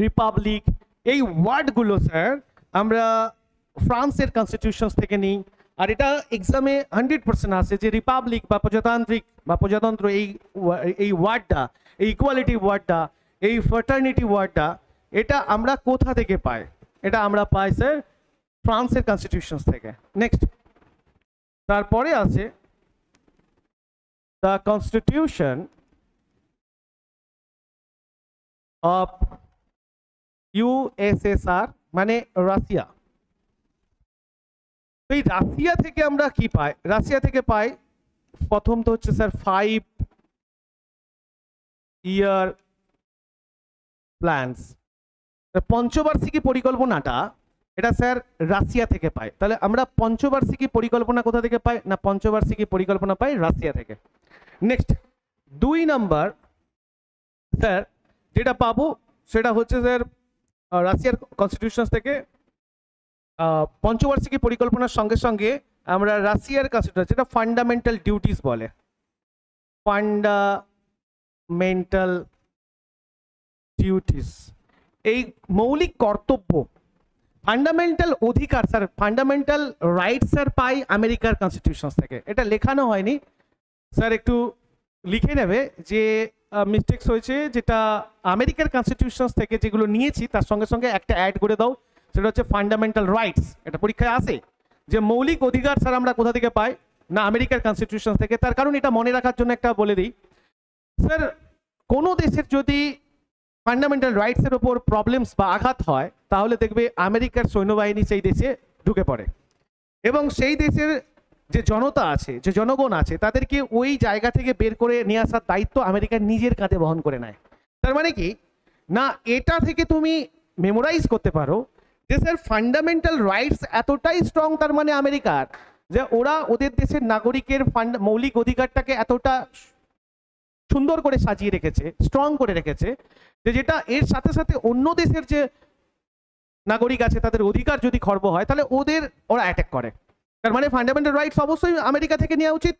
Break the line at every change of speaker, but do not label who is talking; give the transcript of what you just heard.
Republic, এই ওয়ার্ডগুলো sir আমরা ফ্রান্সের কনস্টিটিউশনস থেকে নিই। আর এটা এক্সামে 100% আসে যে রিপাবলিক বা প্রজাতান্ত্রিক বা প্রজাতন্ত্র এই ওয়ার্ডটা, এই ইকুয়ালিটি ওয়ার্ডটা, এই ফ্রাটার্নিটি ওয়ার্ডটা, এটা আমরা কোথা থেকে পাই? এটা আমরা পাই স্যার ফ্রান্সের কনস্টিটিউশনস থেকে। নেক্সট, তারপরে আছে দ্য কনস্টিটিউশন অফ ইউএসএসআর, মানে রাশিয়া। এই রাশিয়া থেকে আমরা কি পাই? রাশিয়া থেকে পাই প্রথম তো হচ্ছে স্যার 5 ইয়ার প্ল্যানস, পঞ্চবার্ষিকী পরিকল্পনাটা এটা স্যার রাশিয়া থেকে পাই। তাহলে আমরা পঞ্চবার্ষিকী পরিকল্পনা কোথা থেকে পাই? না পঞ্চবার্ষিকী পরিকল্পনা পাই রাশিয়া থেকে। নেক্সট 2 নাম্বার স্যার যেটা পাবো সেটা হচ্ছে স্যার রাশিয়ার কনস্টিটিউশন থেকে পঞ্চবার্ষিকী পরিকল্পনার সঙ্গে সঙ্গে আমরা রাশিয়ার কনস্টিটিউশন যেটা ফান্ডামেন্টাল ডিউটিস বলে, ফান্ডামেন্টাল ডিউটিস, এই মৌলিক কর্তব্য, ফান্ডামেন্টাল অধিকার স্যার, ফান্ডামেন্টাল রাইটস স্যার পাই আমেরিকার কনস্টিটিউশন থেকে। এটা লেখানো হয়নি স্যার, একটু লিখে নেবে যে মিস্টেক্স হয়েছে, যেটা আমেরিকার কনস্টিটিউশন থেকে যেগুলো নিয়েছি তার সঙ্গে সঙ্গে একটা অ্যাড করে দাও, সেটা হচ্ছে ফান্ডামেন্টাল রাইটস। এটা পরীক্ষায় আসে যে মৌলিক অধিকার স্যার আমরা কোথা থেকে পাই? না আমেরিকার কনস্টিটিউশন থেকে। তার কারণ এটা মনে রাখার জন্য একটা বলে দিই স্যার, কোনো দেশের যদি ফান্ডামেন্টাল রাইটসের ওপর প্রবলেমস বা আঘাত হয় তাহলে দেখবে আমেরিকার সৈন্যবাহিনী সেই দেশে ঢুকে পড়ে এবং সেই দেশের যে জনতা আছে, যে জনগণ আছে, তাদেরকে ওই জায়গা থেকে বের করে নিয়ে আসার দায়িত্ব আমেরিকা নিজের কাঁধে বহন করে নেয়। তার মানে কি না, এটা থেকে তুমি মেমোরাইজ করতে পারো যে স্যার ফান্ডামেন্টাল রাইটস এতটাই স্ট্রং, তার মানে আমেরিকার, যে ওরা ওদের দেশের নাগরিকের মৌলিক অধিকারটাকে এতটা সুন্দর করে সাজিয়ে রেখেছে, স্ট্রং করে রেখেছে, যে যেটা এর সাথে সাথে অন্য দেশের যে নাগরিক আছে তাদের অধিকার যদি খর্ব হয় তাহলে ওরা অ্যাটাক করে। তার মানে ফান্ডামেন্টাল রাইটস অবশ্যই আমেরিকা থেকে নেওয়া উচিত।